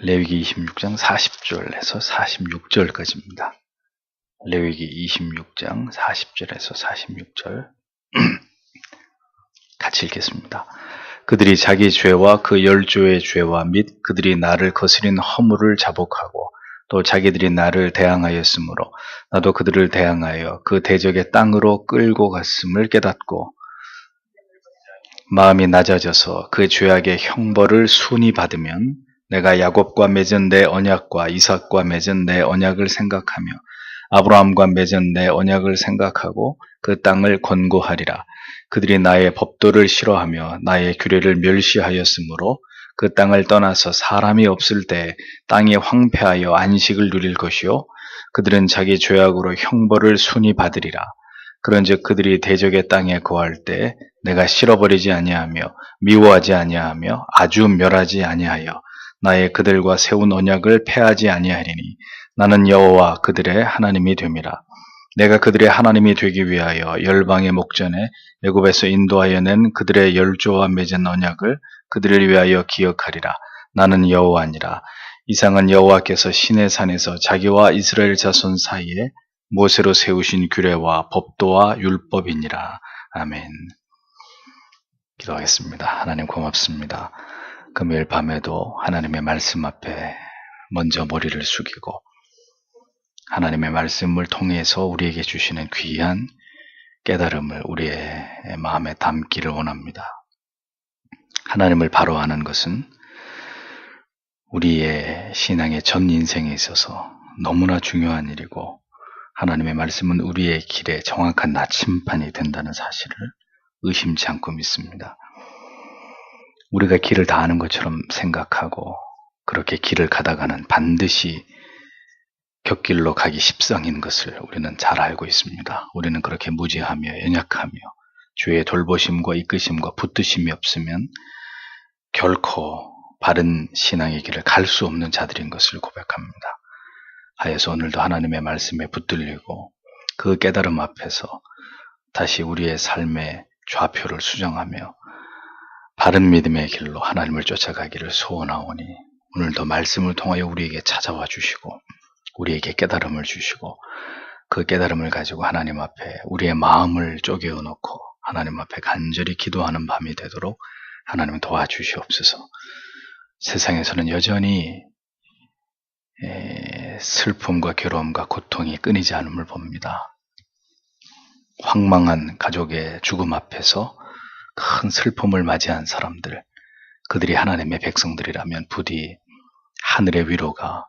레위기 26장 40절에서 46절까지입니다. 레위기 26장 40절에서 46절 같이 읽겠습니다. 그들이 자기 죄와 그 열조의 죄와 및 그들이 나를 거스린 허물을 자복하고 또 자기들이 나를 대항하였으므로 나도 그들을 대항하여 그 대적의 땅으로 끌고 갔음을 깨닫고 마음이 낮아져서 그 죄악의 형벌을 순히 받으면 내가 야곱과 맺은 내 언약과 이삭과 맺은 내 언약을 생각하며 아브라함과 맺은 내 언약을 생각하고 그 땅을 권고하리라. 그들이 나의 법도를 싫어하며 나의 규례를 멸시하였으므로 그 땅을 떠나서 사람이 없을 때 땅이 황폐하여 안식을 누릴 것이요 그들은 자기 죄악으로 형벌을 순히 받으리라. 그런즉 그들이 대적의 땅에 거할 때 내가 실어버리지 아니하며 미워하지 아니하며 아주 멸하지 아니하여 나의 그들과 세운 언약을 폐하지 아니하리니 나는 여호와 그들의 하나님이 됨이라. 내가 그들의 하나님이 되기 위하여 열방의 목전에 애굽에서 인도하여 낸 그들의 열조와 맺은 언약을 그들을 위하여 기억하리라. 나는 여호와니라. 이상은 여호와께서 시내 산에서 자기와 이스라엘 자손 사이에 모세로 세우신 규례와 법도와 율법이니라. 아멘. 기도하겠습니다. 하나님 고맙습니다. 금요일 밤에도 하나님의 말씀 앞에 먼저 머리를 숙이고 하나님의 말씀을 통해서 우리에게 주시는 귀한 깨달음을 우리의 마음에 담기를 원합니다. 하나님을 바로 아는 것은 우리의 신앙의 전 인생에 있어서 너무나 중요한 일이고 하나님의 말씀은 우리의 길에 정확한 나침판이 된다는 사실을 의심치 않고 믿습니다. 우리가 길을 다 아는 것처럼 생각하고 그렇게 길을 가다가는 반드시 곁길로 가기 십상인 것을 우리는 잘 알고 있습니다. 우리는 그렇게 무지하며 연약하며 주의 돌보심과 이끄심과 붙드심이 없으면 결코 바른 신앙의 길을 갈 수 없는 자들인 것을 고백합니다. 하여서 오늘도 하나님의 말씀에 붙들리고 그 깨달음 앞에서 다시 우리의 삶의 좌표를 수정하며 바른 믿음의 길로 하나님을 쫓아가기를 소원하오니 오늘도 말씀을 통하여 우리에게 찾아와 주시고 우리에게 깨달음을 주시고 그 깨달음을 가지고 하나님 앞에 우리의 마음을 쪼개어 놓고 하나님 앞에 간절히 기도하는 밤이 되도록 하나님 도와주시옵소서. 세상에서는 여전히 슬픔과 괴로움과 고통이 끊이지 않음을 봅니다. 황망한 가족의 죽음 앞에서 큰 슬픔을 맞이한 사람들, 그들이 하나님의 백성들이라면 부디 하늘의 위로가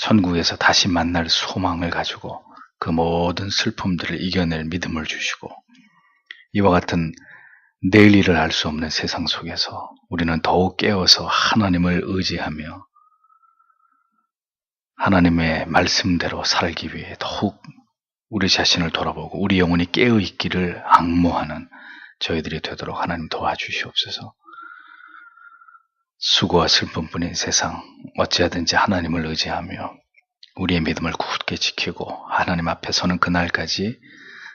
천국에서 다시 만날 소망을 가지고 그 모든 슬픔들을 이겨낼 믿음을 주시고 이와 같은 내일 일을 알 수 없는 세상 속에서 우리는 더욱 깨어서 하나님을 의지하며 하나님의 말씀대로 살기 위해 더욱 우리 자신을 돌아보고 우리 영혼이 깨어있기를 앙모하는 저희들이 되도록 하나님 도와주시옵소서. 수고와 슬픔뿐인 세상 어찌하든지 하나님을 의지하며 우리의 믿음을 굳게 지키고 하나님 앞에 서는 그날까지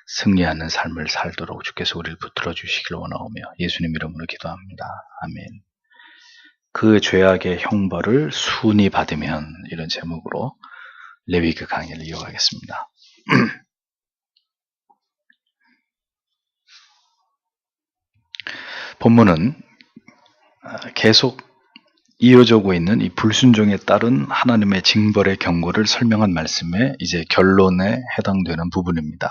승리하는 삶을 살도록 주께서 우리를 붙들어 주시길 원하오며 예수님 이름으로 기도합니다. 아멘. 그 죄악의 형벌을 순히 받으면 이런 제목으로 레위기 강의를 이어가겠습니다. 본문은 계속 이어져 오고 있는 이 불순종에 따른 하나님의 징벌의 경고를 설명한 말씀의 이제 결론에 해당되는 부분입니다.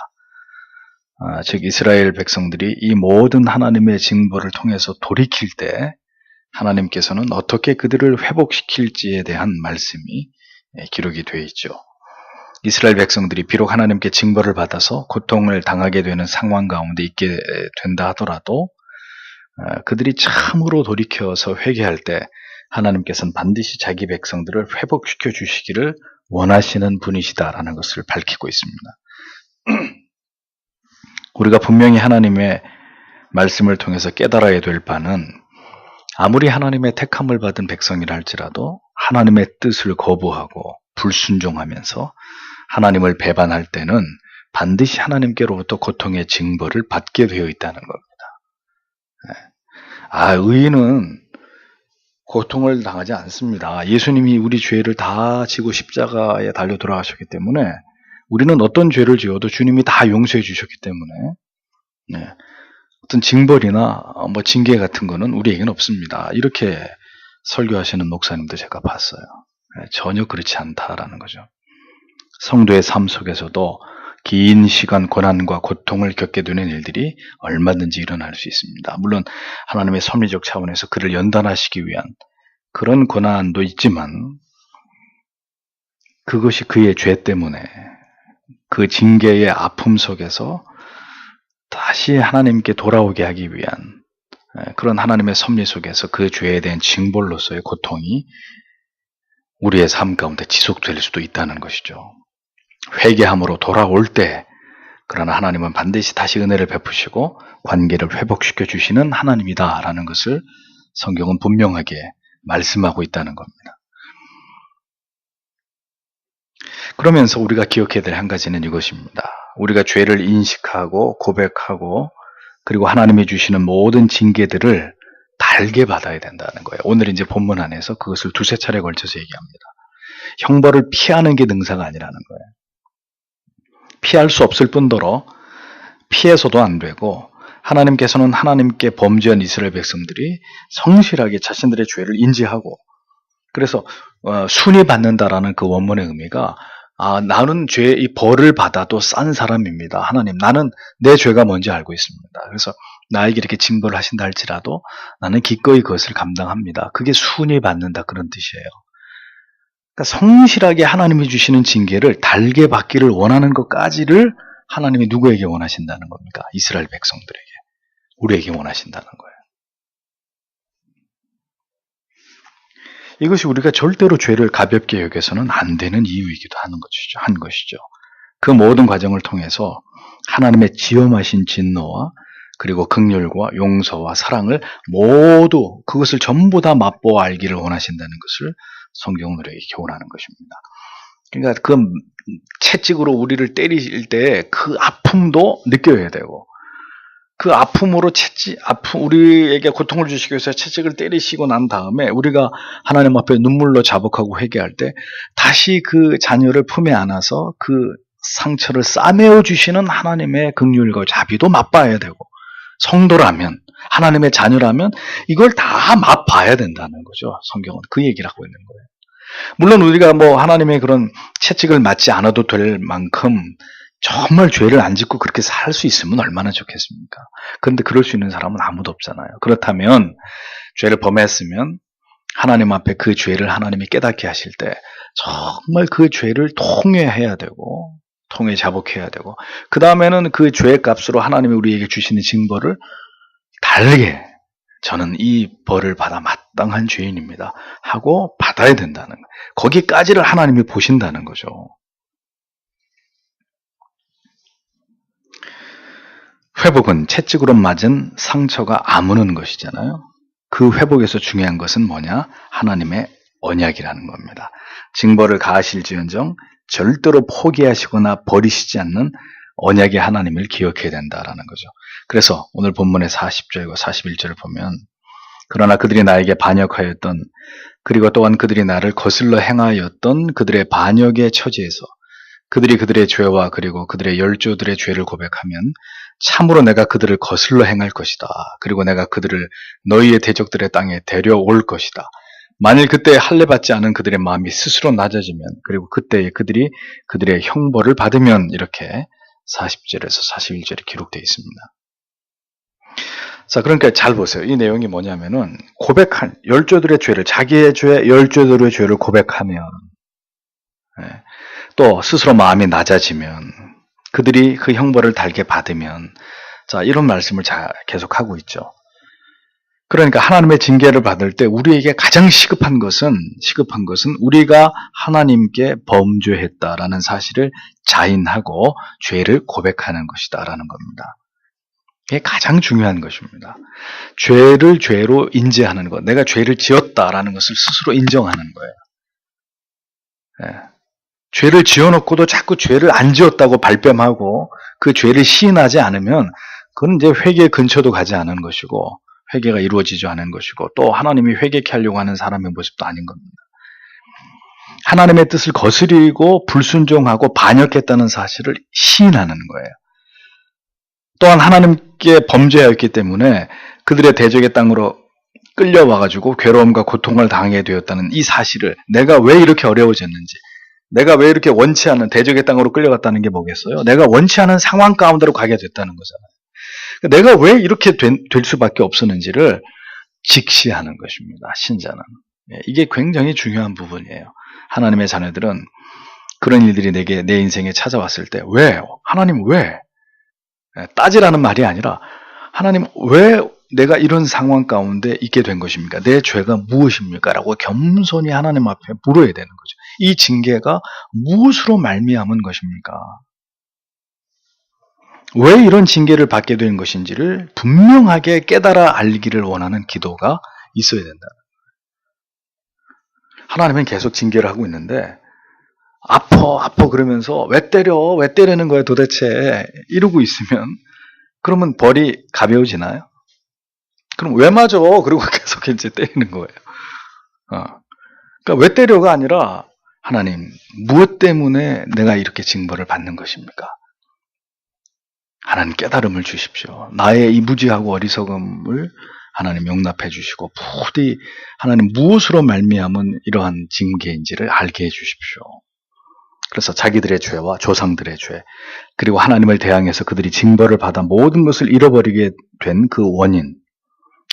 즉 이스라엘 백성들이 이 모든 하나님의 징벌을 통해서 돌이킬 때 하나님께서는 어떻게 그들을 회복시킬지에 대한 말씀이 기록이 되어 있죠. 이스라엘 백성들이 비록 하나님께 징벌을 받아서 고통을 당하게 되는 상황 가운데 있게 된다 하더라도 그들이 참으로 돌이켜서 회개할 때 하나님께서는 반드시 자기 백성들을 회복시켜 주시기를 원하시는 분이시다라는 것을 밝히고 있습니다. 우리가 분명히 하나님의 말씀을 통해서 깨달아야 될 바는 아무리 하나님의 택함을 받은 백성이라 할지라도 하나님의 뜻을 거부하고 불순종하면서 하나님을 배반할 때는 반드시 하나님께로부터 고통의 징벌을 받게 되어 있다는 겁니다. 의인은 고통을 당하지 않습니다. 예수님이 우리 죄를 다 지고 십자가에 달려 돌아가셨기 때문에 우리는 어떤 죄를 지어도 주님이 다 용서해 주셨기 때문에 네, 어떤 징벌이나 뭐 징계 같은 거는 우리에게는 없습니다. 이렇게 설교하시는 목사님도 제가 봤어요. 네, 전혀 그렇지 않다라는 거죠. 성도의 삶 속에서도 긴 시간 고난과 고통을 겪게 되는 일들이 얼마든지 일어날 수 있습니다. 물론 하나님의 섭리적 차원에서 그를 연단하시기 위한 그런 고난도 있지만 그것이 그의 죄 때문에 그 징계의 아픔 속에서 다시 하나님께 돌아오게 하기 위한 그런 하나님의 섭리 속에서 그 죄에 대한 징벌로서의 고통이 우리의 삶 가운데 지속될 수도 있다는 것이죠. 회개함으로 돌아올 때 그러나 하나님은 반드시 다시 은혜를 베푸시고 관계를 회복시켜 주시는 하나님이다라는 것을 성경은 분명하게 말씀하고 있다는 겁니다. 그러면서 우리가 기억해야 될 한 가지는 이것입니다. 우리가 죄를 인식하고 고백하고 그리고 하나님이 주시는 모든 징계들을 달게 받아야 된다는 거예요. 오늘 이제 본문 안에서 그것을 두세 차례 걸쳐서 얘기합니다. 형벌을 피하는 게 능사가 아니라는 거예요. 피할 수 없을 뿐더러 피해서도 안 되고 하나님께서는 하나님께 범죄한 이스라엘 백성들이 성실하게 자신들의 죄를 인지하고 그래서 순위 받는다라는 그 원문의 의미가 나는 죄의 벌을 받아도 싼 사람입니다. 하나님, 나는 내 죄가 뭔지 알고 있습니다. 그래서 나에게 이렇게 징벌을 하신다 할지라도 나는 기꺼이 그것을 감당합니다. 그게 순위 받는다 그런 뜻이에요. 그러니까 성실하게 하나님이 주시는 징계를 달게 받기를 원하는 것까지를 하나님이 누구에게 원하신다는 겁니까? 이스라엘 백성들에게. 우리에게 원하신다는 거예요. 이것이 우리가 절대로 죄를 가볍게 여겨서는 안 되는 이유이기도 한 것이죠. 그 모든 과정을 통해서 하나님의 지엄하신 진노와 그리고 긍휼과 용서와 사랑을 모두 그것을 전부 다 맛보아 알기를 원하신다는 것을 성경은 우리에게 교훈하는 것입니다. 그러니까 그 채찍으로 우리를 때릴 때 그 아픔도 느껴야 되고 그 아픔으로 우리에게 고통을 주시기 위해서 채찍을 때리시고 난 다음에 우리가 하나님 앞에 눈물로 자복하고 회개할 때 다시 그 자녀를 품에 안아서 그 상처를 싸매어 주시는 하나님의 긍휼과 자비도 맛봐야 되고 성도라면 하나님의 자녀라면 이걸 다 맛봐야 된다는 거죠. 성경은 그 얘기를 하고 있는 거예요. 물론 우리가 뭐 하나님의 그런 채찍을 맞지 않아도 될 만큼 정말 죄를 안 짓고 그렇게 살 수 있으면 얼마나 좋겠습니까? 그런데 그럴 수 있는 사람은 아무도 없잖아요. 그렇다면 죄를 범했으면 하나님 앞에 그 죄를 하나님이 깨닫게 하실 때 정말 그 죄를 통회해야 되고 통회 자복해야 되고 그 다음에는 그 죄의 값으로 하나님이 우리에게 주시는 징벌을 달게 저는 이 벌을 받아 마땅한 죄인입니다 하고 받아야 된다는 거예요. 거기까지를 하나님이 보신다는 거죠. 회복은 채찍으로 맞은 상처가 아무는 것이잖아요. 그 회복에서 중요한 것은 뭐냐? 하나님의 언약이라는 겁니다. 징벌을 가하실지언정 절대로 포기하시거나 버리시지 않는 언약의 하나님을 기억해야 된다라는 거죠. 그래서 오늘 본문의 40절과 41절을 보면 그러나 그들이 나에게 반역하였던 그리고 또한 그들이 나를 거슬러 행하였던 그들의 반역의 처지에서 그들이 그들의 죄와 그리고 그들의 열조들의 죄를 고백하면 참으로 내가 그들을 거슬러 행할 것이다. 그리고 내가 그들을 너희의 대적들의 땅에 데려올 것이다. 만일 그때 할례받지 않은 그들의 마음이 스스로 낮아지면 그리고 그때 그들이 그들의 형벌을 받으면 이렇게 40절에서 41절에 기록되어 있습니다. 자, 그러니까 잘 보세요. 이 내용이 뭐냐면은 고백한 열조들의 죄를 자기의 죄, 열조들의 죄를 고백하면 또 스스로 마음이 낮아지면 그들이 그 형벌을 달게 받으면 자 이런 말씀을 계속하고 있죠. 그러니까 하나님의 징계를 받을 때 우리에게 가장 시급한 것은 우리가 하나님께 범죄했다라는 사실을 자인하고 죄를 고백하는 것이다라는 겁니다. 이게 가장 중요한 것입니다. 죄를 죄로 인지하는 것, 내가 죄를 지었다라는 것을 스스로 인정하는 거예요. 죄를 지어놓고도 자꾸 죄를 안 지었다고 발뺌하고 그 죄를 시인하지 않으면 그건 이제 회개 근처도 가지 않은 것이고 회개가 이루어지지 않은 것이고 또 하나님이 회개케 하려고 하는 사람의 모습도 아닌 겁니다. 하나님의 뜻을 거스리고 불순종하고 반역했다는 사실을 시인하는 거예요. 또한 하나님께 범죄하였기 때문에 그들의 대적의 땅으로 끌려와가지고 괴로움과 고통을 당하게 되었다는 이 사실을, 내가 왜 이렇게 어려워졌는지, 내가 왜 이렇게 원치 않은 대적의 땅으로 끌려갔다는 게 뭐겠어요? 내가 원치 않은 상황 가운데로 가게 됐다는 거잖아요. 내가 왜 이렇게 될 수밖에 없었는지를 직시하는 것입니다. 신자는. 이게 굉장히 중요한 부분이에요. 하나님의 자녀들은 그런 일들이 내 인생에 찾아왔을 때 왜? 하나님 왜? 따지라는 말이 아니라 하나님 왜 내가 이런 상황 가운데 있게 된 것입니까? 내 죄가 무엇입니까? 라고 겸손히 하나님 앞에 물어야 되는 거죠. 이 징계가 무엇으로 말미암은 것입니까? 왜 이런 징계를 받게 된 것인지를 분명하게 깨달아 알기를 원하는 기도가 있어야 된다. 하나님은 계속 징계를 하고 있는데 아파 그러면서 왜 때리는 거야 도대체 이러고 있으면 그러면 벌이 가벼워지나요? 그럼 왜 맞아? 그리고 계속 이제 때리는 거예요. 그러니까 왜 때려가 아니라 하나님 무엇 때문에 내가 이렇게 징벌을 받는 것입니까? 하나님 깨달음을 주십시오. 나의 이 무지하고 어리석음을 하나님 용납해 주시고 부디 하나님 무엇으로 말미암은 이러한 징계인지를 알게 해 주십시오. 그래서 자기들의 죄와 조상들의 죄 그리고 하나님을 대항해서 그들이 징벌을 받아 모든 것을 잃어버리게 된 그 원인,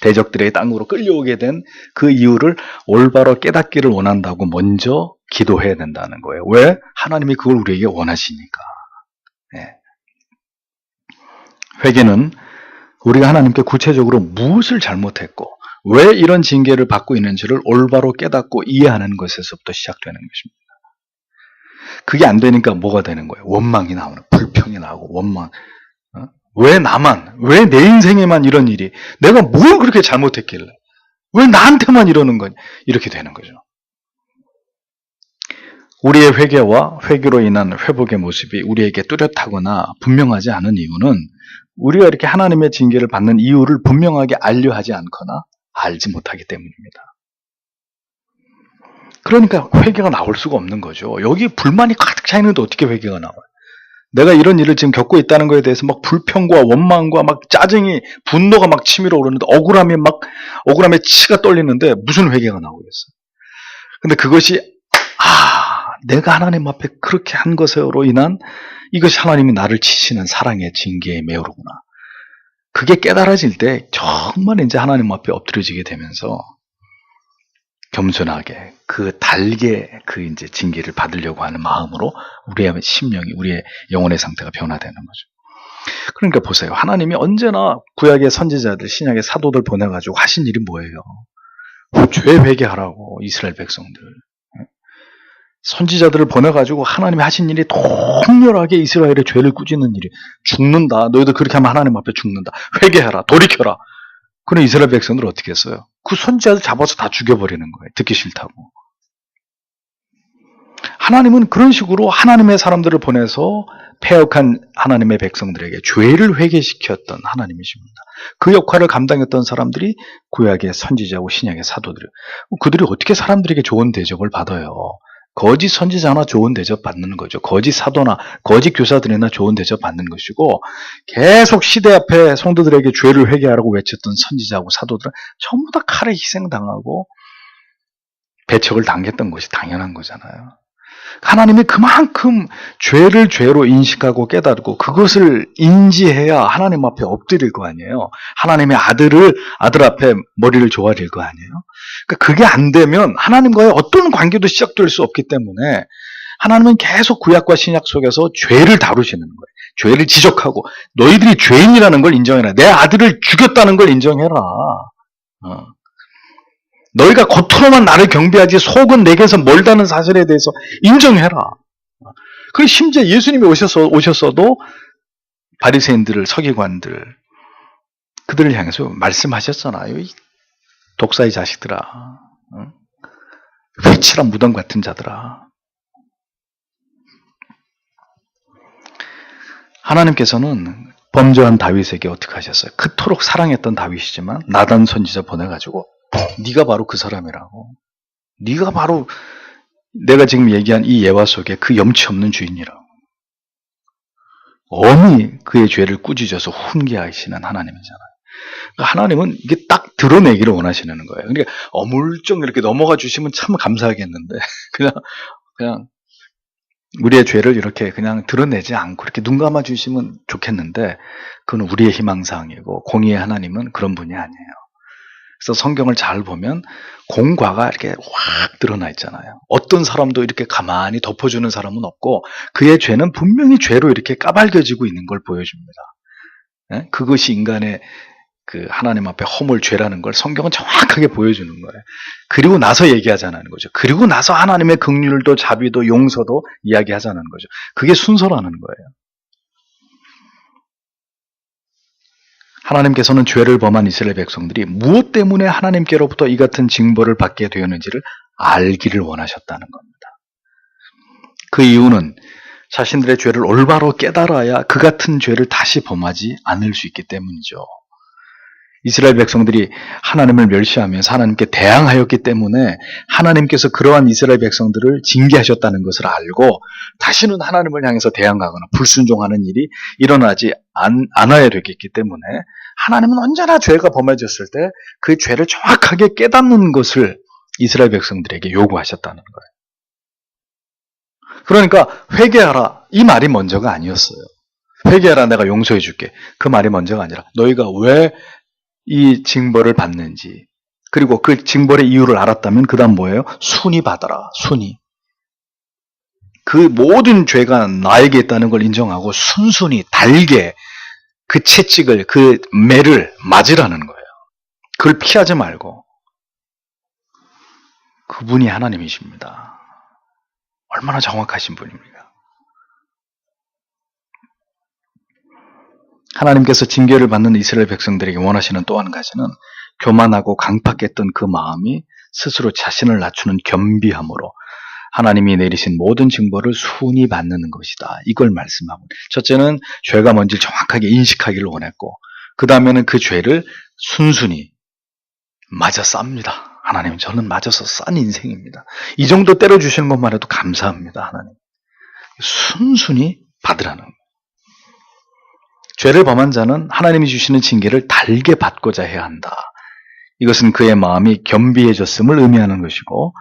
대적들의 땅으로 끌려오게 된 그 이유를 올바로 깨닫기를 원한다고 먼저 기도해야 된다는 거예요. 왜? 하나님이 그걸 우리에게 원하시니까. 네. 회개는 우리가 하나님께 구체적으로 무엇을 잘못했고 왜 이런 징계를 받고 있는지를 올바로 깨닫고 이해하는 것에서부터 시작되는 것입니다. 그게 안 되니까 뭐가 되는 거예요? 원망이 나오는, 불평이 나오고 원망. 왜 나만, 왜 내 인생에만 이런 일이, 내가 뭘 그렇게 잘못했길래, 왜 나한테만 이러는 거냐, 이렇게 되는 거죠. 우리의 회개와 회개로 인한 회복의 모습이 우리에게 뚜렷하거나 분명하지 않은 이유는 우리가 이렇게 하나님의 징계를 받는 이유를 분명하게 알려 하지 않거나 알지 못하기 때문입니다. 그러니까 회개가 나올 수가 없는 거죠. 여기 불만이 가득 차 있는데 어떻게 회개가 나와요? 내가 이런 일을 지금 겪고 있다는 것에 대해서 막 불평과 원망과 막 짜증이, 분노가 막 치밀어 오르는데 억울함에 치가 떨리는데 무슨 회개가 나오겠어요? 근데 그것이 내가 하나님 앞에 그렇게 한 것으로 인한 이것이 하나님이 나를 치시는 사랑의 징계의 매우로구나. 그게 깨달아질 때 정말 이제 하나님 앞에 엎드려지게 되면서 겸손하게 달게 이제 징계를 받으려고 하는 마음으로 우리의 심령이, 우리의 영혼의 상태가 변화되는 거죠. 그러니까 보세요. 하나님이 언제나 구약의 선지자들, 신약의 사도들 보내가지고 하신 일이 뭐예요? 죄 회개하라고 이스라엘 백성들. 선지자들을 보내가지고 하나님이 하신 일이 통렬하게 이스라엘의 죄를 꾸짖는 일이, 죽는다. 너희들 그렇게 하면 하나님 앞에 죽는다. 회개하라. 돌이켜라. 그럼 이스라엘 백성들 어떻게 했어요? 그 선지자들 잡아서 다 죽여버리는 거예요. 듣기 싫다고. 하나님은 그런 식으로 하나님의 사람들을 보내서 패역한 하나님의 백성들에게 죄를 회개시켰던 하나님이십니다. 그 역할을 감당했던 사람들이 구약의 선지자고 신약의 사도들이에요. 그들이 어떻게 사람들에게 좋은 대접을 받아요? 거짓 선지자나 좋은 대접 받는 거죠. 거짓 사도나 거짓 교사들이나 좋은 대접 받는 것이고, 계속 시대 앞에 성도들에게 죄를 회개하라고 외쳤던 선지자하고 사도들은 전부 다 칼에 희생당하고 배척을 당했던 것이 당연한 거잖아요. 하나님이 그만큼 죄를 죄로 인식하고 깨닫고 그것을 인지해야 하나님 앞에 엎드릴 거 아니에요. 하나님의 아들 앞에 머리를 조아릴 거 아니에요. 그러니까 그게 안 되면 하나님과의 어떤 관계도 시작될 수 없기 때문에 하나님은 계속 구약과 신약 속에서 죄를 다루시는 거예요. 죄를 지적하고 너희들이 죄인이라는 걸 인정해라. 내 아들을 죽였다는 걸 인정해라. 너희가 겉으로만 나를 경배하지 속은 내게서 멀다는 사실에 대해서 인정해라. 그리고 심지어 예수님이 오셨어도 바리새인들을, 서기관들, 그들을 향해서 말씀하셨잖아요. 이 독사의 자식들아, 회칠한 무덤 같은 자들아. 하나님께서는 범죄한 다윗에게 어떻게 하셨어요? 그토록 사랑했던 다윗이지만 나단 선지자 보내가지고 네가 바로 그 사람이라고. 네가 바로 내가 지금 얘기한 이 예화 속에 그 염치 없는 주인이라고. 엄히 그의 죄를 꾸짖어서 훈계하시는 하나님이잖아요. 하나님은 이게 딱 드러내기를 원하시는 거예요. 그러니까 어물쩍 이렇게 넘어가 주시면 참 감사하겠는데 그냥 우리의 죄를 이렇게 그냥 드러내지 않고 이렇게 눈 감아 주시면 좋겠는데 그건 우리의 희망사항이고 공의의 하나님은 그런 분이 아니에요. 그래서 성경을 잘 보면 공과가 이렇게 확 드러나 있잖아요. 어떤 사람도 이렇게 가만히 덮어주는 사람은 없고 그의 죄는 분명히 죄로 이렇게 까발겨지고 있는 걸 보여줍니다. 예? 그것이 인간의 그 하나님 앞에 허물 죄라는 걸 성경은 정확하게 보여주는 거예요. 그리고 나서 얘기하자는 거죠. 그리고 나서 하나님의 긍휼도 자비도 용서도 이야기하자는 거죠. 그게 순서라는 거예요. 하나님께서는 죄를 범한 이스라엘 백성들이 무엇 때문에 하나님께로부터 이 같은 징벌을 받게 되었는지를 알기를 원하셨다는 겁니다. 그 이유는 자신들의 죄를 올바로 깨달아야 그 같은 죄를 다시 범하지 않을 수 있기 때문이죠. 이스라엘 백성들이 하나님을 멸시하면서 하나님께 대항하였기 때문에 하나님께서 그러한 이스라엘 백성들을 징계하셨다는 것을 알고 다시는 하나님을 향해서 대항하거나 불순종하는 일이 일어나지 않아야 되겠기 때문에 하나님은 언제나 죄가 범해졌을 때 그 죄를 정확하게 깨닫는 것을 이스라엘 백성들에게 요구하셨다는 거예요. 그러니까 회개하라 이 말이 먼저가 아니었어요. 회개하라 내가 용서해 줄게 그 말이 먼저가 아니라 너희가 왜 이 징벌을 받는지 그리고 그 징벌의 이유를 알았다면 그 다음 뭐예요? 순위 받아라. 순위. 그 모든 죄가 나에게 있다는 걸 인정하고 순순히 달게 그 채찍을 그 매를 맞으라는 거예요. 그걸 피하지 말고. 그분이 하나님이십니다. 얼마나 정확하신 분입니까? 하나님께서 징계를 받는 이스라엘 백성들에게 원하시는 또 한 가지는 교만하고 강팍했던 그 마음이 스스로 자신을 낮추는 겸비함으로 하나님이 내리신 모든 징벌을 순히 받는 것이다. 이걸 말씀하고 첫째는 죄가 뭔지 정확하게 인식하기를 원했고 그 다음에는 그 죄를 순순히 맞아 쌉니다. 하나님 저는 맞아서 싼 인생입니다. 이 정도 때려주시는 것만 해도 감사합니다. 하나님. 순순히 받으라는 거예요. 죄를 범한 자는 하나님이 주시는 징계를 달게 받고자 해야 한다. 이것은 그의 마음이 겸비해졌음을 의미하는 것이고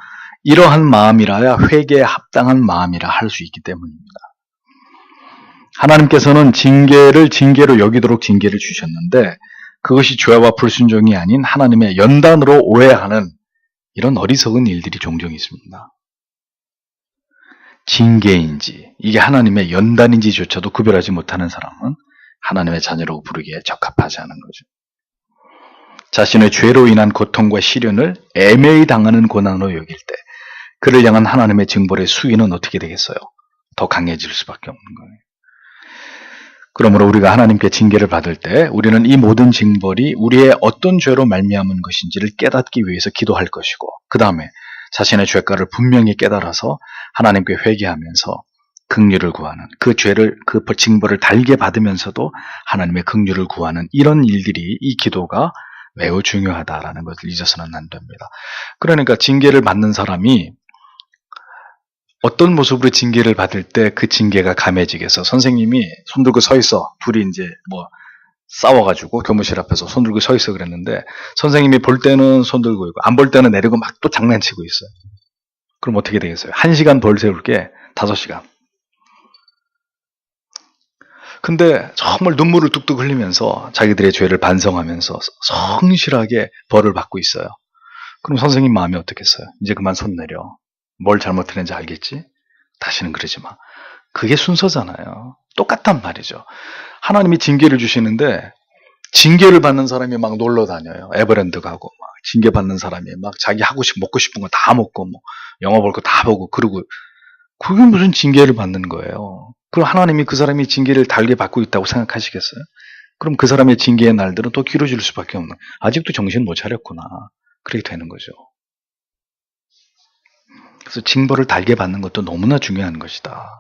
이러한 마음이라야 회개에 합당한 마음이라 할 수 있기 때문입니다. 하나님께서는 징계로 여기도록 징계를 주셨는데 그것이 죄와 불순종이 아닌 하나님의 연단으로 오해하는 이런 어리석은 일들이 종종 있습니다. 징계인지 이게 하나님의 연단인지조차도 구별하지 못하는 사람은 하나님의 자녀라고 부르기에 적합하지 않은 거죠. 자신의 죄로 인한 고통과 시련을 애매히 당하는 고난으로 여길 때 그를 향한 하나님의 징벌의 수위는 어떻게 되겠어요? 더 강해질 수밖에 없는 거예요. 그러므로 우리가 하나님께 징계를 받을 때 우리는 이 모든 징벌이 우리의 어떤 죄로 말미암은 것인지를 깨닫기 위해서 기도할 것이고 그 다음에 자신의 죄가를 분명히 깨달아서 하나님께 회개하면서 긍휼을 구하는 그 죄를 그 징벌을 달게 받으면서도 하나님의 긍휼을 구하는 이런 일들이 이 기도가 매우 중요하다라는 것을 잊어서는 안 됩니다. 그러니까 징계를 받는 사람이 어떤 모습으로 징계를 받을 때 그 징계가 감해지겠어. 선생님이 손 들고 서 있어. 둘이 이제 뭐 싸워가지고 교무실 앞에서 손 들고 서 있어 그랬는데 선생님이 볼 때는 손 들고 있고 안 볼 때는 내리고 막 또 장난치고 있어요. 그럼 어떻게 되겠어요? 1시간 벌 세울 게 5시간. 근데 정말 눈물을 뚝뚝 흘리면서 자기들의 죄를 반성하면서 성실하게 벌을 받고 있어요. 그럼 선생님 마음이 어떻겠어요? 이제 그만 손 내려. 뭘 잘못했는지 알겠지? 다시는 그러지 마. 그게 순서잖아요. 똑같단 말이죠. 하나님이 징계를 주시는데 징계를 받는 사람이 막 놀러 다녀요. 에버랜드 가고 막 징계 받는 사람이 막 자기 먹고 싶은 거 다 먹고 뭐 영화 볼 거 다 보고 그러고 그게 무슨 징계를 받는 거예요. 그럼 하나님이 그 사람이 징계를 달게 받고 있다고 생각하시겠어요? 그럼 그 사람의 징계의 날들은 또 길어질 수밖에 없는 아직도 정신 못 차렸구나. 그렇게 되는 거죠. 그래서 징벌을 달게 받는 것도 너무나 중요한 것이다.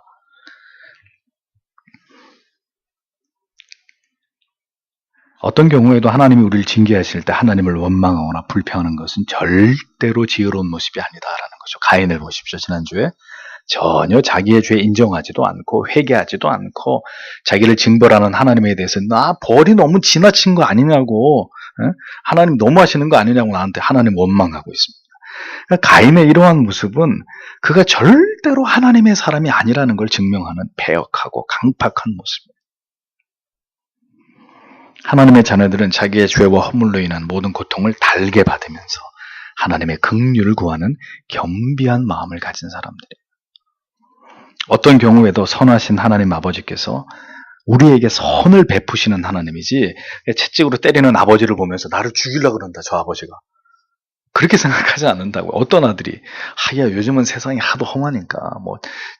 어떤 경우에도 하나님이 우리를 징계하실 때 하나님을 원망하거나 불평하는 것은 절대로 지혜로운 모습이 아니다라는 거죠. 가인을 보십시오. 지난주에 전혀 자기의 죄 인정하지도 않고 회개하지도 않고 자기를 징벌하는 하나님에 대해서 나 벌이 너무 지나친 거 아니냐고, 하나님 너무하시는 거 아니냐고 나한테 하나님 원망하고 있습니다. 그러니까 가인의 이러한 모습은 그가 절대로 하나님의 사람이 아니라는 걸 증명하는 패역하고 강팍한 모습입니다. 하나님의 자녀들은 자기의 죄와 허물로 인한 모든 고통을 달게 받으면서 하나님의 긍휼을 구하는 겸비한 마음을 가진 사람들이에요. 어떤 경우에도 선하신 하나님 아버지께서 우리에게 선을 베푸시는 하나님이지 채찍으로 때리는 아버지를 보면서 나를 죽이려고 그런다, 저 아버지가. 그렇게 생각하지 않는다고요. 어떤 아들이 하야 요즘은 세상이 하도 험하니까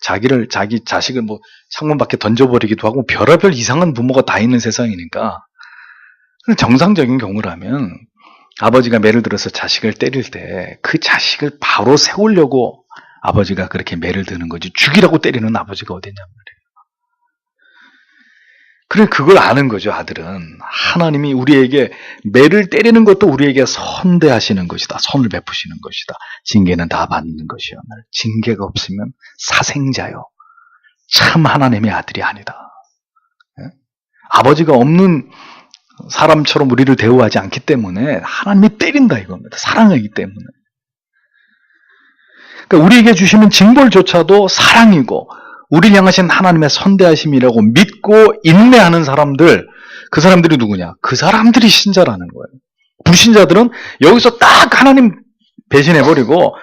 자기 자식을 창문 밖에 던져버리기도 하고 별의별 이상한 부모가 다 있는 세상이니까, 정상적인 경우라면 아버지가 매를 들어서 자식을 때릴 때 그 자식을 바로 세우려고 아버지가 그렇게 매를 드는 거지 죽이라고 때리는 아버지가 어딨냔 말이에요. 그래, 그걸 아는 거죠. 아들은 하나님이 우리에게 매를 때리는 것도 우리에게 선대하시는 것이다, 선을 베푸시는 것이다, 징계는 다 받는 것이요, 징계가 없으면 사생자요, 참 하나님의 아들이 아니다. 아버지가 없는 사람처럼 우리를 대우하지 않기 때문에 하나님이 때린다 이겁니다. 사랑하기 때문에. 그러니까 우리에게 주시는 징벌조차도 사랑이고 우리를 향하신 하나님의 선대하심이라고 믿고 인내하는 사람들, 그 사람들이 누구냐? 그 사람들이 신자라는 거예요. 불신자들은 여기서 딱 하나님 배신해버리고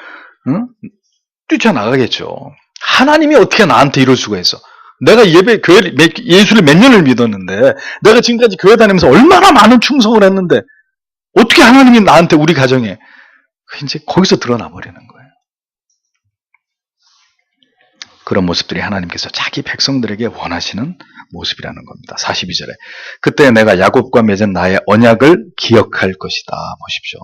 뛰쳐나가겠죠. 하나님이 어떻게 나한테 이럴 수가 있어? 내가 예수를 몇 년을 믿었는데, 내가 지금까지 교회 다니면서 얼마나 많은 충성을 했는데, 어떻게 하나님이 나한테, 우리 가정에, 이제 거기서 드러나 버리는 거예요. 그런 모습들이 하나님께서 자기 백성들에게 원하시는 모습이라는 겁니다. 42절에 그때 내가 야곱과 맺은 나의 언약을 기억할 것이다. 보십시오.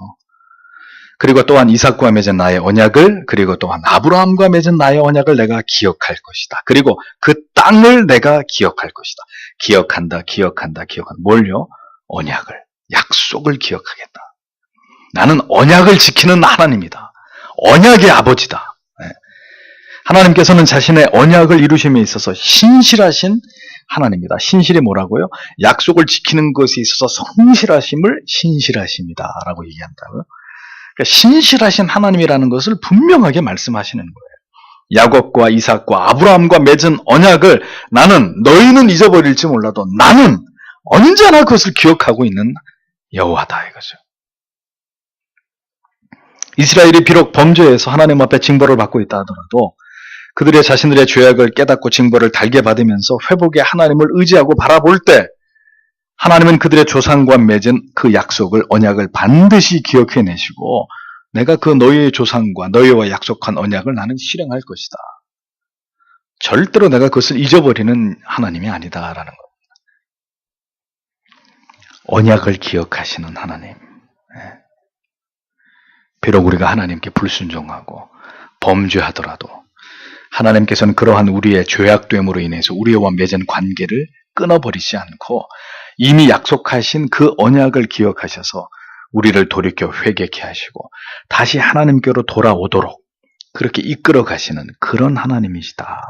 그리고 또한 이삭과 맺은 나의 언약을, 그리고 또한 아브라함과 맺은 나의 언약을 내가 기억할 것이다. 그리고 그 땅을 내가 기억할 것이다. 기억한다. 뭘요? 언약을, 약속을 기억하겠다. 나는 언약을 지키는 하나님이다. 언약의 아버지다. 하나님께서는 자신의 언약을 이루심에 있어서 신실하신 하나님이다. 신실이 뭐라고요? 약속을 지키는 것에 있어서 성실하심을 신실하심이다 라고 얘기한다고요. 그러니까 신실하신 하나님이라는 것을 분명하게 말씀하시는 거예요. 야곱과 이삭과 아브라함과 맺은 언약을 나는, 너희는 잊어버릴지 몰라도 나는 언제나 그것을 기억하고 있는 여호와다 이거죠. 이스라엘이 비록 범죄해서 하나님 앞에 징벌을 받고 있다 하더라도 그들의 자신들의 죄악을 깨닫고 징벌을 달게 받으면서 회복의 하나님을 의지하고 바라볼 때 하나님은 그들의 조상과 맺은 그 약속을, 언약을 반드시 기억해내시고 내가 그 너희의 조상과 너희와 약속한 언약을 나는 실행할 것이다. 절대로 내가 그것을 잊어버리는 하나님이 아니다라는 겁니다. 언약을 기억하시는 하나님. 비록 우리가 하나님께 불순종하고 범죄하더라도 하나님께서는 그러한 우리의 죄악됨으로 인해서 우리와 맺은 관계를 끊어버리지 않고 이미 약속하신 그 언약을 기억하셔서 우리를 돌이켜 회개케 하시고 다시 하나님께로 돌아오도록 그렇게 이끌어 가시는 그런 하나님이시다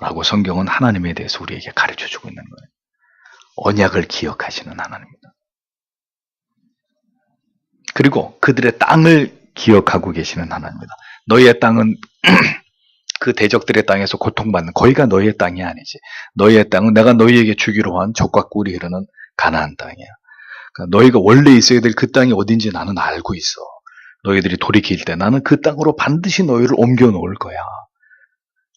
라고 성경은 하나님에 대해서 우리에게 가르쳐주고 있는 거예요. 언약을 기억하시는 하나님입니다. 그리고 그들의 땅을 기억하고 계시는 하나님입니다. 너희의 땅은 그 대적들의 땅에서 고통받는, 거기가 너희의 땅이 아니지. 너희의 땅은 내가 너희에게 주기로 한 젖과 꿀이 흐르는 가나안 땅이야. 그러니까 너희가 원래 있어야 될 그 땅이 어딘지 나는 알고 있어. 너희들이 돌이킬 때 나는 그 땅으로 반드시 너희를 옮겨 놓을 거야.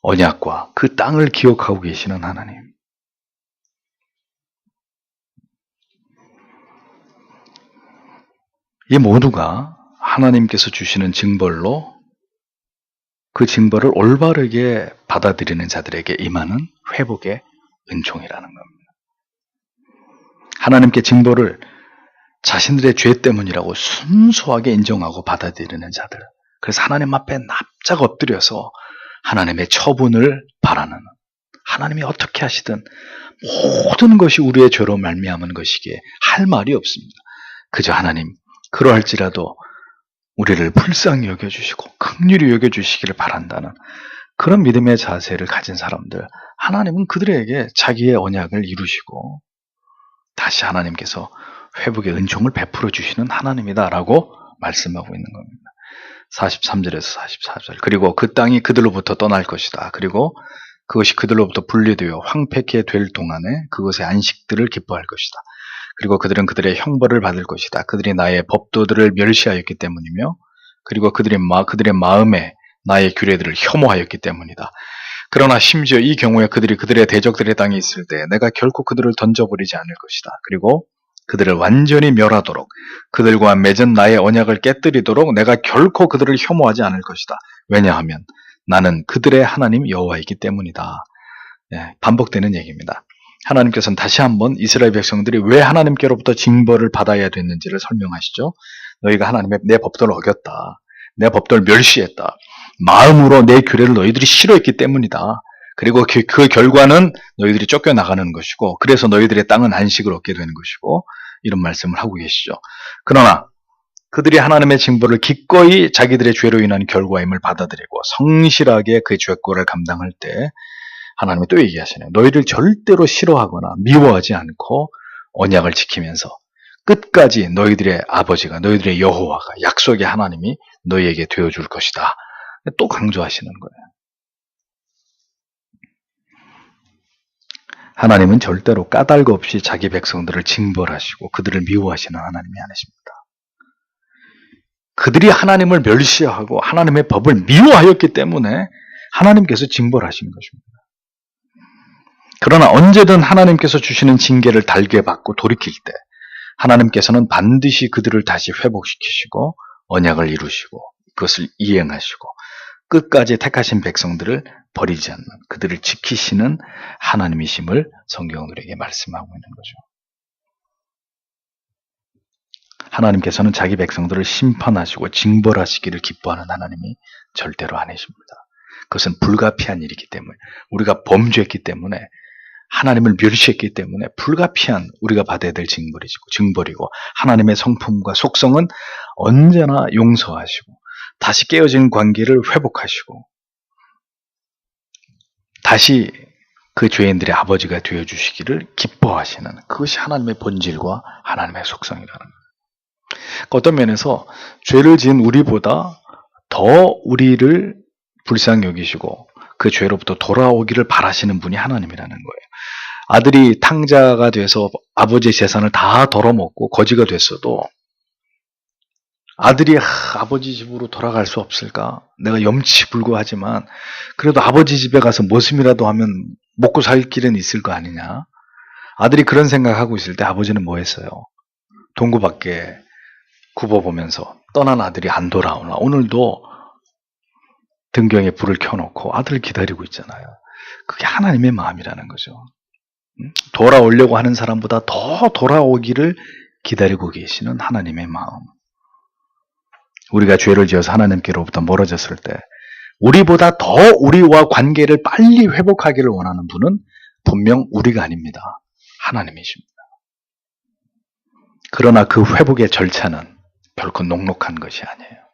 언약과 그 땅을 기억하고 계시는 하나님. 이 모두가 하나님께서 주시는 징벌로 그 징벌을 올바르게 받아들이는 자들에게 임하는 회복의 은총이라는 겁니다. 하나님께 징벌을 자신들의 죄 때문이라고 순수하게 인정하고 받아들이는 자들. 그래서 하나님 앞에 납작 엎드려서 하나님의 처분을 바라는, 하나님이 어떻게 하시든 모든 것이 우리의 죄로 말미암은 것이기에 할 말이 없습니다. 그저 하나님 그러할지라도 우리를 불쌍히 여겨주시고 긍휼히 여겨주시기를 바란다는 그런 믿음의 자세를 가진 사람들, 하나님은 그들에게 자기의 언약을 이루시고 다시 하나님께서 회복의 은총을 베풀어 주시는 하나님이다라고 말씀하고 있는 겁니다. 43절에서 44절. 그리고 그 땅이 그들로부터 떠날 것이다. 그리고 그것이 그들로부터 분리되어 황폐케 될 동안에 그것의 안식들을 기뻐할 것이다. 그리고 그들은 그들의 형벌을 받을 것이다. 그들이 나의 법도들을 멸시하였기 때문이며 그리고 그들의 마음에 나의 규례들을 혐오하였기 때문이다. 그러나 심지어 이 경우에 그들이 그들의 대적들의 땅에 있을 때 내가 결코 그들을 던져버리지 않을 것이다. 그리고 그들을 완전히 멸하도록 그들과 맺은 나의 언약을 깨뜨리도록 내가 결코 그들을 혐오하지 않을 것이다. 왜냐하면 나는 그들의 하나님 여호와이기 때문이다. 반복되는 얘기입니다. 하나님께서는 다시 한번 이스라엘 백성들이 왜 하나님께로부터 징벌을 받아야 됐는지를 설명하시죠. 너희가 하나님의 내 법도를 어겼다. 내 법도를 멸시했다. 마음으로 내 규례를 너희들이 싫어했기 때문이다. 그리고 그 결과는 너희들이 쫓겨나가는 것이고 그래서 너희들의 땅은 안식을 얻게 되는 것이고 이런 말씀을 하고 계시죠. 그러나 그들이 하나님의 징벌을 기꺼이 자기들의 죄로 인한 결과임을 받아들이고 성실하게 그 죄꼴을 감당할 때 하나님이 또 얘기하시네요. 너희를 절대로 싫어하거나 미워하지 않고 언약을 지키면서 끝까지 너희들의 아버지가 너희들의 여호와가 약속의 하나님이 너희에게 되어줄 것이다. 또 강조하시는 거예요. 하나님은 절대로 까닭 없이 자기 백성들을 징벌하시고 그들을 미워하시는 하나님이 아니십니다. 그들이 하나님을 멸시하고 하나님의 법을 미워하였기 때문에 하나님께서 징벌하신 것입니다. 그러나 언제든 하나님께서 주시는 징계를 달게 받고 돌이킬 때 하나님께서는 반드시 그들을 다시 회복시키시고 언약을 이루시고 그것을 이행하시고 끝까지 택하신 백성들을 버리지 않는 그들을 지키시는 하나님이심을 성경은 우리에게 말씀하고 있는 거죠. 하나님께서는 자기 백성들을 심판하시고 징벌하시기를 기뻐하는 하나님이 절대로 아니십니다. 그것은 불가피한 일이기 때문에 우리가 범죄했기 때문에 하나님을 멸시했기 때문에 불가피한 우리가 받아야 될 징벌이고 하나님의 성품과 속성은 언제나 용서하시고 다시 깨어진 관계를 회복하시고 다시 그 죄인들의 아버지가 되어주시기를 기뻐하시는 그것이 하나님의 본질과 하나님의 속성이라는 거예요. 어떤 면에서 죄를 지은 우리보다 더 우리를 불쌍히 여기시고 그 죄로부터 돌아오기를 바라시는 분이 하나님이라는 거예요. 아들이 탕자가 돼서 아버지의 재산을 다 덜어먹고 거지가 됐어도 아들이 아버지 집으로 돌아갈 수 없을까? 내가 염치불구하지만 그래도 아버지 집에 가서 무엇이라도 하면 먹고 살 길은 있을 거 아니냐? 아들이 그런 생각하고 있을 때 아버지는 뭐 했어요? 동구밖에 굽어보면서 떠난 아들이 안 돌아오나? 오늘도 등경에 불을 켜놓고 아들을 기다리고 있잖아요. 그게 하나님의 마음이라는 거죠. 돌아오려고 하는 사람보다 더 돌아오기를 기다리고 계시는 하나님의 마음. 우리가 죄를 지어서 하나님께로부터 멀어졌을 때 우리보다 더 우리와 관계를 빨리 회복하기를 원하는 분은 분명 우리가 아닙니다. 하나님이십니다. 그러나 그 회복의 절차는 결코 녹록한 것이 아니에요.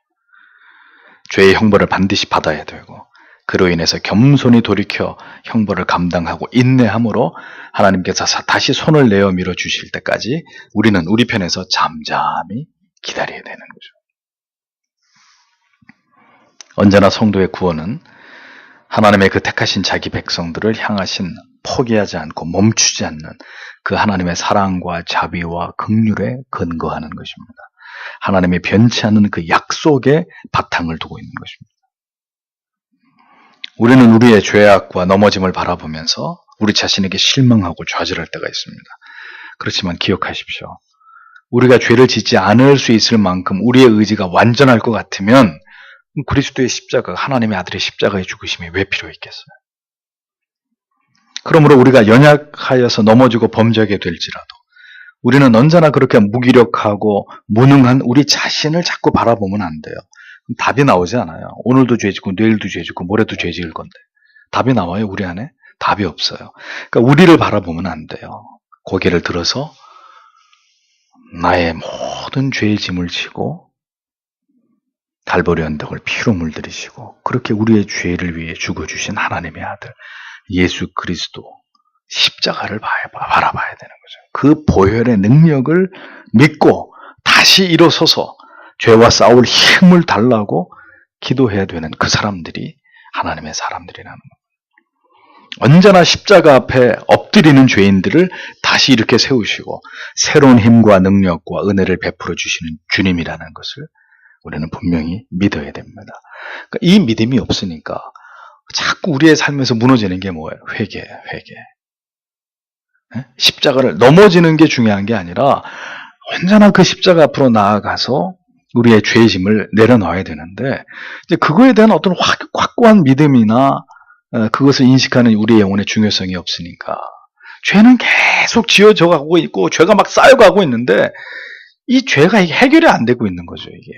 죄의 형벌을 반드시 받아야 되고 그로 인해서 겸손히 돌이켜 형벌을 감당하고 인내함으로 하나님께서 다시 손을 내어 밀어주실 때까지 우리는 우리 편에서 잠잠히 기다려야 되는 거죠. 언제나 성도의 구원은 하나님의 그 택하신 자기 백성들을 향하신 포기하지 않고 멈추지 않는 그 하나님의 사랑과 자비와 긍휼에 근거하는 것입니다. 하나님의 변치 않는 그 약속에 바탕을 두고 있는 것입니다. 우리는 우리의 죄악과 넘어짐을 바라보면서 우리 자신에게 실망하고 좌절할 때가 있습니다. 그렇지만 기억하십시오. 우리가 죄를 짓지 않을 수 있을 만큼 우리의 의지가 완전할 것 같으면 그리스도의 십자가, 하나님의 아들의 십자가의 죽으심이 왜 필요했겠어요? 그러므로 우리가 연약하여서 넘어지고 범죄하게 될지라도 우리는 언제나 그렇게 무기력하고 무능한 우리 자신을 자꾸 바라보면 안 돼요. 답이 나오지 않아요. 오늘도 죄 짓고 내일도 죄 짓고 모레도 죄 지을 건데 답이 나와요 우리 안에? 답이 없어요. 그러니까 우리를 바라보면 안 돼요. 고개를 들어서 나의 모든 죄의 짐을 지고 갈보리 언덕을 피로 물들이시고 그렇게 우리의 죄를 위해 죽어주신 하나님의 아들 예수 그리스도 십자가를 바라봐야 되는 거죠. 그 보혈의 능력을 믿고 다시 일어서서 죄와 싸울 힘을 달라고 기도해야 되는 그 사람들이 하나님의 사람들이라는 거예요. 언제나 십자가 앞에 엎드리는 죄인들을 다시 이렇게 세우시고 새로운 힘과 능력과 은혜를 베풀어 주시는 주님이라는 것을 우리는 분명히 믿어야 됩니다. 그러니까 이 믿음이 없으니까 자꾸 우리의 삶에서 무너지는 게 뭐예요? 회개. 십자가를 넘어지는 게 중요한 게 아니라 언제나 그 십자가 앞으로 나아가서 우리의 죄짐을 내려놔야 되는데 이제 그거에 대한 어떤 확고한 믿음이나 그것을 인식하는 우리의 영혼의 중요성이 없으니까 죄는 계속 지어져 가고 있고 죄가 막 쌓여가고 있는데 이 죄가 해결이 안 되고 있는 거죠. 이게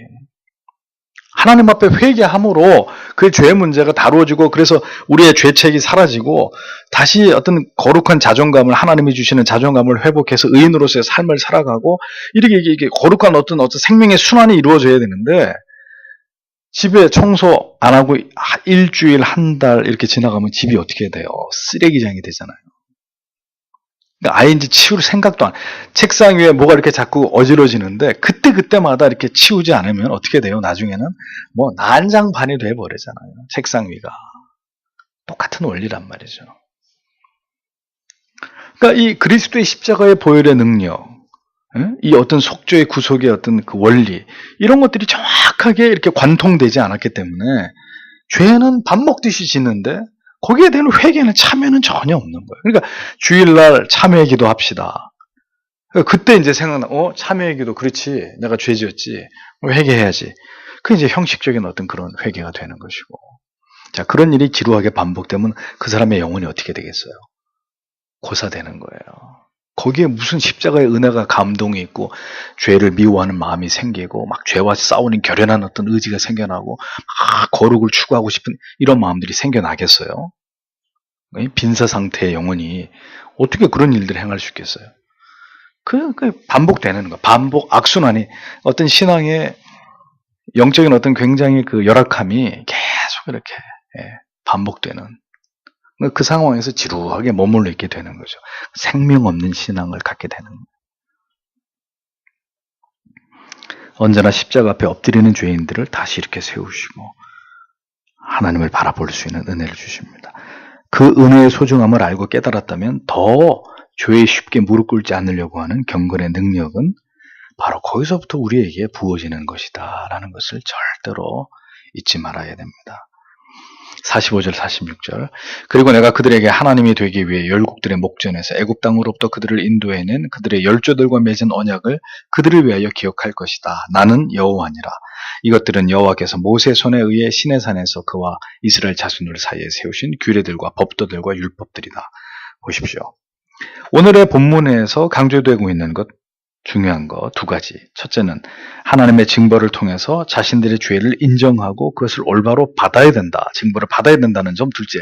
하나님 앞에 회개함으로 그 죄의 문제가 다루어지고 그래서 우리의 죄책이 사라지고 다시 어떤 거룩한 자존감을 하나님이 주시는 자존감을 회복해서 의인으로서의 삶을 살아가고 이게 거룩한 어떤 생명의 순환이 이루어져야 되는데 집에 청소 안 하고 일주일, 한 달 이렇게 지나가면 집이 어떻게 돼요? 쓰레기장이 되잖아요. 그러니까 아예 이제 치울 생각도 안. 책상 위에 뭐가 이렇게 자꾸 어지러지는데 그때마다 이렇게 치우지 않으면 어떻게 돼요? 나중에는 뭐 난장판이 돼버리잖아요. 책상 위가. 똑같은 원리란 말이죠. 그러니까 이 그리스도의 십자가의 보혈의 능력, 이 어떤 속죄의 구속의 어떤 그 원리, 이런 것들이 정확하게 이렇게 관통되지 않았기 때문에 죄는 밥 먹듯이 짓는데 거기에 대한 회개는 참여는 전혀 없는 거예요. 그러니까 주일날 참회 기도 합시다. 그때 이제 생각나, 참회 기도 그렇지, 내가 죄 지었지, 회개해야지. 그 이제 형식적인 어떤 그런 회개가 되는 것이고. 자, 그런 일이 지루하게 반복되면 그 사람의 영혼이 어떻게 되겠어요? 고사되는 거예요. 거기에 무슨 십자가의 은혜가 감동이 있고 죄를 미워하는 마음이 생기고 막 죄와 싸우는 결연한 어떤 의지가 생겨나고 막 거룩을 추구하고 싶은 이런 마음들이 생겨나겠어요? 빈사 상태의 영혼이 어떻게 그런 일들을 행할 수 있겠어요? 그 반복되는 거, 반복 악순환이 어떤 신앙의 영적인 어떤 굉장히 그 열악함이 계속 이렇게 반복되는 그 상황에서 지루하게 머물러 있게 되는 거죠. 생명 없는 신앙을 갖게 되는 거예요. 언제나 십자가 앞에 엎드리는 죄인들을 다시 이렇게 세우시고 하나님을 바라볼 수 있는 은혜를 주십니다. 그 은혜의 소중함을 알고 깨달았다면 더 죄에 쉽게 무릎 꿇지 않으려고 하는 경건의 능력은 바로 거기서부터 우리에게 부어지는 것이다 라는 것을 절대로 잊지 말아야 됩니다. 45절 46절 그리고 내가 그들에게 하나님이 되기 위해 열국들의 목전에서 애굽 땅으로부터 그들을 인도해낸 그들의 열조들과 맺은 언약을 그들을 위하여 기억할 것이다. 나는 여호와니라. 이것들은 여호와께서 모세 손에 의해 시내산에서 그와 이스라엘 자손들 사이에 세우신 규례들과 법도들과 율법들이다. 보십시오. 오늘의 본문에서 강조되고 있는 것 중요한 거 두 가지. 첫째는 하나님의 징벌을 통해서 자신들의 죄를 인정하고 그것을 올바로 받아야 된다. 징벌을 받아야 된다는 점. 둘째,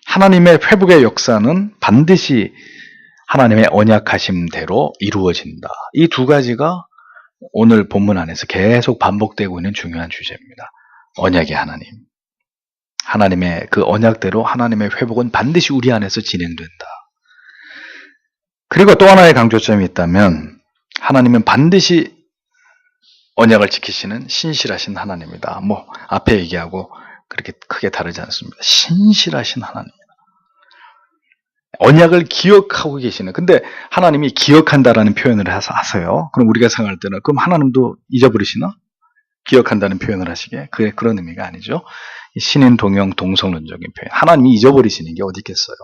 하나님의 회복의 역사는 반드시 하나님의 언약하심대로 이루어진다. 이 두 가지가 오늘 본문 안에서 계속 반복되고 있는 중요한 주제입니다. 언약의 하나님. 하나님의 그 언약대로 하나님의 회복은 반드시 우리 안에서 진행된다. 그리고 또 하나의 강조점이 있다면 하나님은 반드시 언약을 지키시는 신실하신 하나님이다. 뭐 앞에 얘기하고 그렇게 크게 다르지 않습니다. 신실하신 하나님이다. 언약을 기억하고 계시는. 근데 하나님이 기억한다라는 표현을 하세요. 그럼 우리가 생각할 때는 그럼 하나님도 잊어버리시나? 기억한다는 표현을 하시게. 그런 의미가 아니죠. 신인 동형 동성론적인 표현. 하나님이 잊어버리시는 게 어디 있겠어요?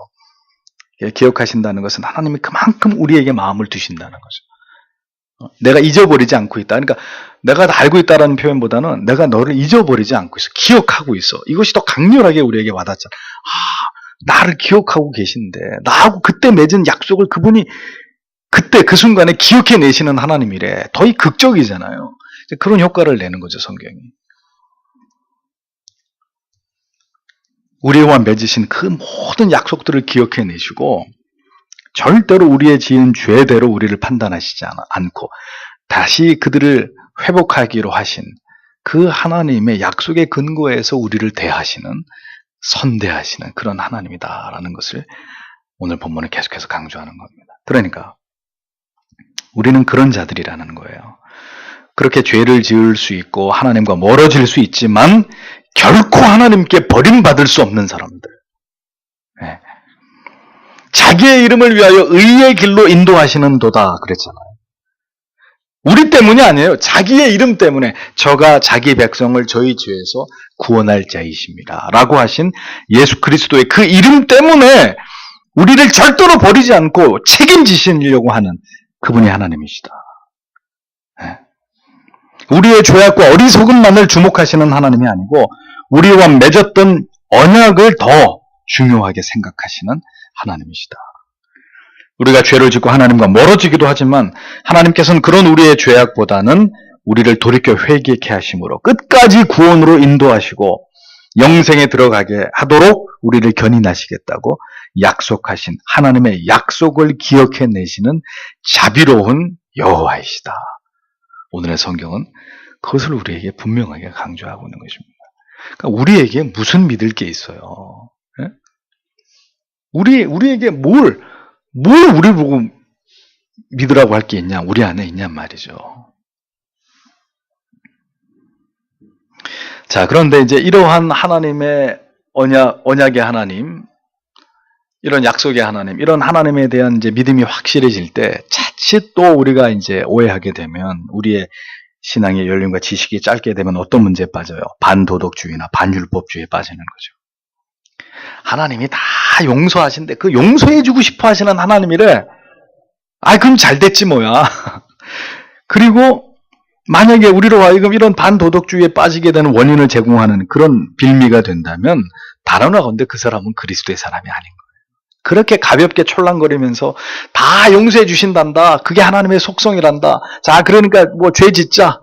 기억하신다는 것은 하나님이 그만큼 우리에게 마음을 두신다는 거죠. 내가 잊어버리지 않고 있다. 그러니까 내가 다 알고 있다라는 표현보다는 내가 너를 잊어버리지 않고 있어. 기억하고 있어. 이것이 더 강렬하게 우리에게 와닿잖아. 나를 기억하고 계신데 나하고 그때 맺은 약속을 그분이 그때 그 순간에 기억해내시는 하나님이래. 더 극적이잖아요. 그런 효과를 내는 거죠, 성경이. 우리와 맺으신 그 모든 약속들을 기억해내시고 절대로 우리의 지은 죄대로 우리를 판단하시지 않고 다시 그들을 회복하기로 하신 그 하나님의 약속의 근거에서 우리를 대하시는, 선대하시는 그런 하나님이다라는 것을 오늘 본문은 계속해서 강조하는 겁니다. 그러니까 우리는 그런 자들이라는 거예요. 그렇게 죄를 지을 수 있고 하나님과 멀어질 수 있지만 결코 하나님께 버림받을 수 없는 사람들. 네. 자기의 이름을 위하여 의의 길로 인도하시는 도다 그랬잖아요. 우리 때문이 아니에요. 자기의 이름 때문에 저가 자기 백성을 저희 죄에서 구원할 자이십니다 라고 하신 예수 그리스도의 그 이름 때문에 우리를 절대로 버리지 않고 책임지시려고 하는 그분이 하나님이시다. 네. 우리의 죄악과 어리석음만을 주목하시는 하나님이 아니고 우리와 맺었던 언약을 더 중요하게 생각하시는 하나님이시다. 우리가 죄를 짓고 하나님과 멀어지기도 하지만 하나님께서는 그런 우리의 죄악보다는 우리를 돌이켜 회개케 하심으로 끝까지 구원으로 인도하시고 영생에 들어가게 하도록 우리를 견인하시겠다고 약속하신 하나님의 약속을 기억해내시는 자비로운 여호와이시다. 오늘의 성경은 그것을 우리에게 분명하게 강조하고 있는 것입니다. 그러니까 우리에게 무슨 믿을 게 있어요? 예? 우리에게 뭘 우리 보고 믿으라고 할 게 있냐? 우리 안에 있냔 말이죠. 자, 그런데 이제 이러한 하나님의 언약의 하나님, 이런 약속의 하나님, 이런 하나님에 대한 이제 믿음이 확실해질 때 자칫 또 우리가 이제 오해하게 되면 우리의 신앙의 연륜과 지식이 짧게 되면 어떤 문제에 빠져요? 반도덕주의나 반율법주의에 빠지는 거죠. 하나님이 다 용서하신데 그 용서해주고 싶어 하시는 하나님이래. 그럼 잘 됐지 뭐야. 그리고 만약에 우리로 하여금 이런 반도덕주의에 빠지게 되는 원인을 제공하는 그런 빌미가 된다면 단언하건대 그 사람은 그리스도의 사람이 아닌 거예요. 그렇게 가볍게 촐랑거리면서 다 용서해 주신단다. 그게 하나님의 속성이란다. 자, 그러니까 뭐 죄 짓자,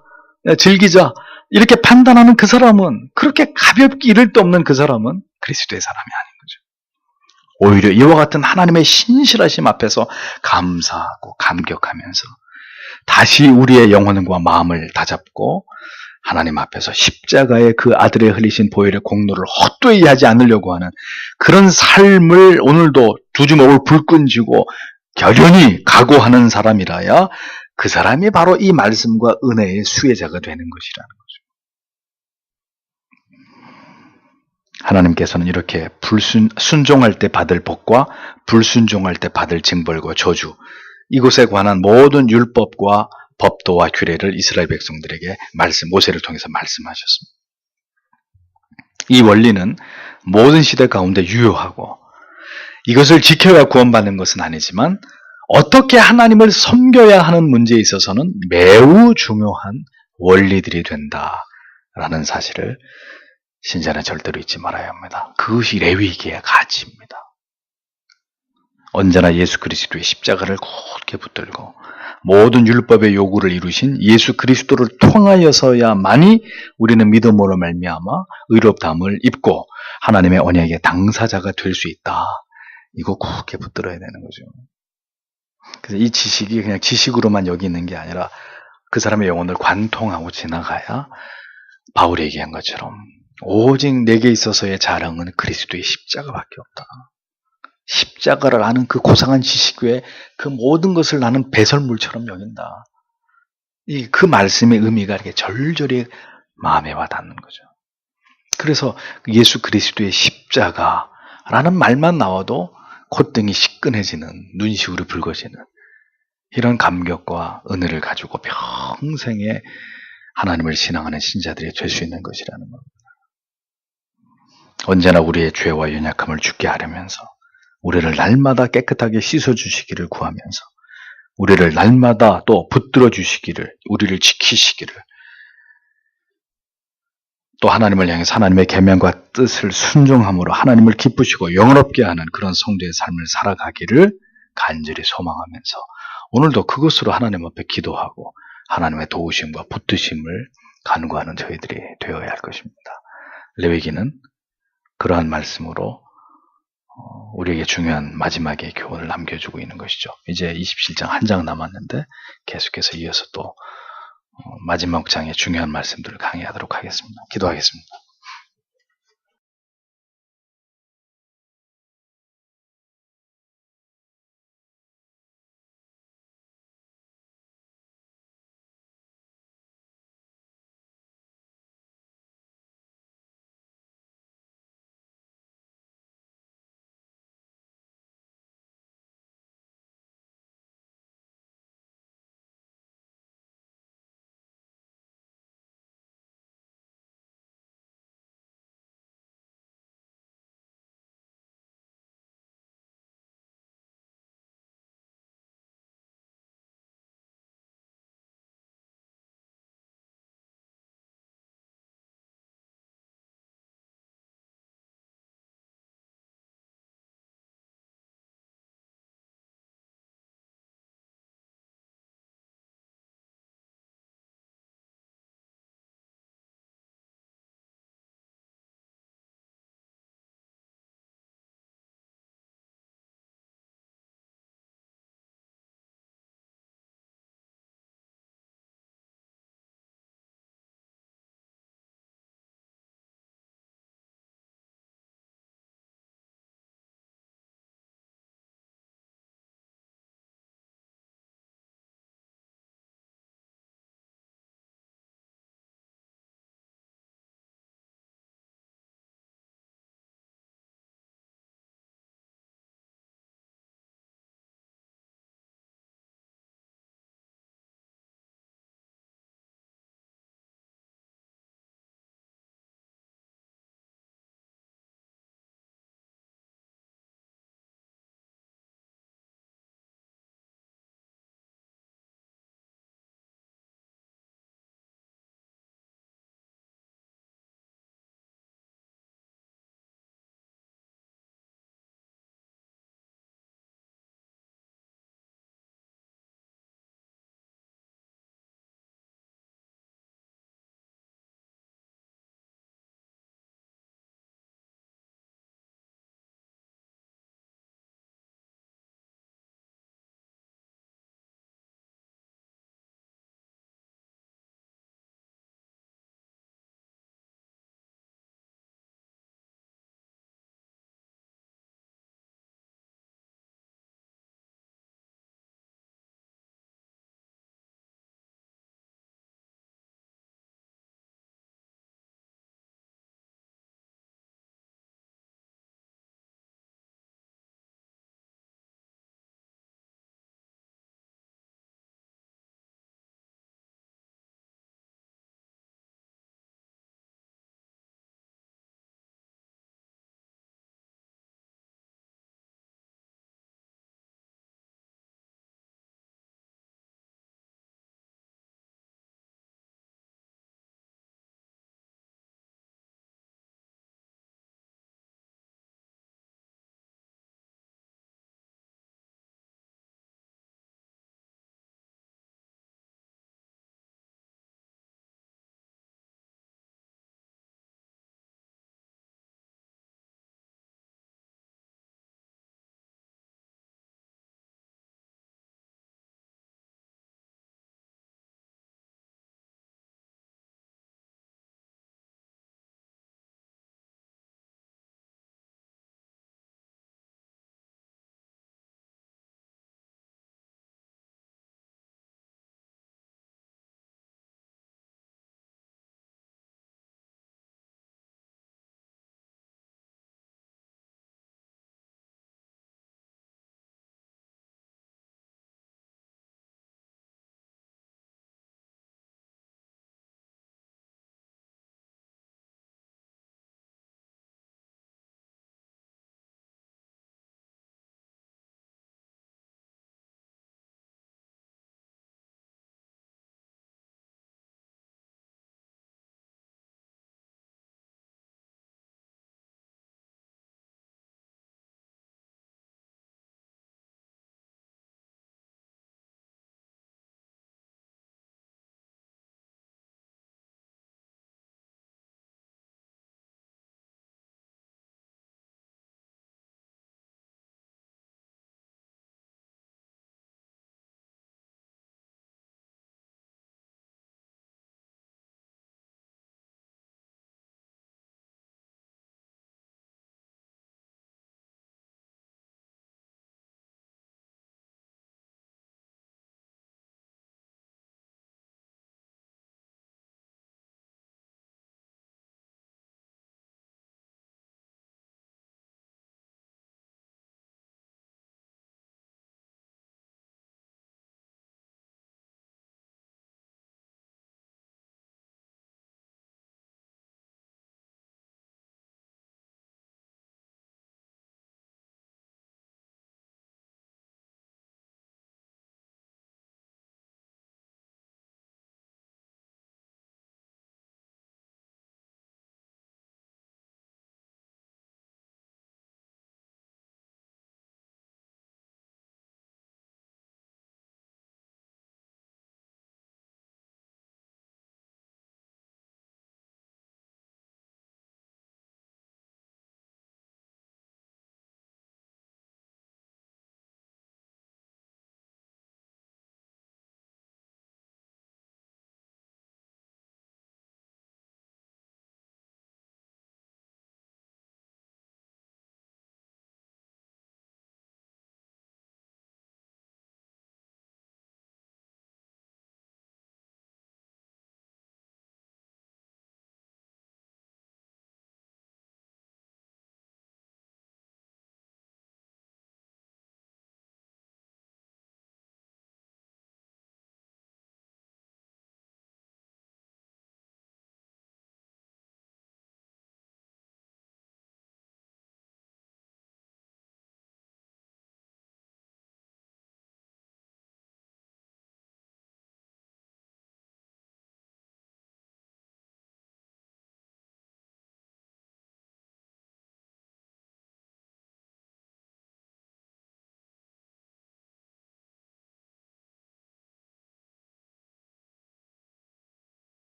즐기자 이렇게 판단하는 그 사람은, 그렇게 가볍게 이를 데 없는 그 사람은 그리스도의 사람이 아닌 거죠. 오히려 이와 같은 하나님의 신실하심 앞에서 감사하고 감격하면서 다시 우리의 영혼과 마음을 다잡고 하나님 앞에서 십자가의 그 아들의 흘리신 보혈의 공로를 헛되이 하지 않으려고 하는 그런 삶을 오늘도 두 주먹을 불끈 쥐고 결연히 각오하는 사람이라야 그 사람이 바로 이 말씀과 은혜의 수혜자가 되는 것이라는 거죠. 하나님께서는 이렇게 순종할 때 받을 복과 불순종할 때 받을 징벌과 저주, 이곳에 관한 모든 율법과 법도와 규례를 이스라엘 백성들에게 모세를 통해서 말씀하셨습니다. 이 원리는 모든 시대 가운데 유효하고 이것을 지켜야 구원받는 것은 아니지만 어떻게 하나님을 섬겨야 하는 문제에 있어서는 매우 중요한 원리들이 된다라는 사실을 신자는 절대로 잊지 말아야 합니다. 그것이 레위기의 가치입니다. 언제나 예수 그리스도의 십자가를 굳게 붙들고 모든 율법의 요구를 이루신 예수 그리스도를 통하여서야만이 우리는 믿음으로 말미암아 의롭다함을 입고 하나님의 언약의 당사자가 될 수 있다. 이거 굳게 붙들어야 되는 거죠. 그래서 이 지식이 그냥 지식으로만 여기 있는 게 아니라 그 사람의 영혼을 관통하고 지나가야 바울이 얘기한 것처럼 오직 내게 있어서의 자랑은 그리스도의 십자가밖에 없다. 십자가를 아는 그 고상한 지식 외에 그 모든 것을 나는 배설물처럼 여긴다. 그 말씀의 의미가 이렇게 절절히 마음에 와닿는 거죠. 그래서 예수 그리스도의 십자가라는 말만 나와도 콧등이 시끈해지는, 눈시울이 붉어지는 이런 감격과 은혜를 가지고 평생에 하나님을 신앙하는 신자들이 될 수 있는 것이라는 겁니다. 언제나 우리의 죄와 연약함을 죽게 하려면서 우리를 날마다 깨끗하게 씻어주시기를 구하면서 우리를 날마다 또 붙들어 주시기를, 우리를 지키시기를, 또 하나님을 향해서 하나님의 계명과 뜻을 순종함으로 하나님을 기쁘시고 영원롭게 하는 그런 성도의 삶을 살아가기를 간절히 소망하면서 오늘도 그것으로 하나님 앞에 기도하고 하나님의 도우심과 붙드심을 간구하는 저희들이 되어야 할 것입니다. 레위기는 그러한 말씀으로 우리에게 중요한 마지막의 교훈을 남겨주고 있는 것이죠. 이제 27장 한 장 남았는데 계속해서 이어서 또 마지막 장의 중요한 말씀들을 강의하도록 하겠습니다. 기도하겠습니다.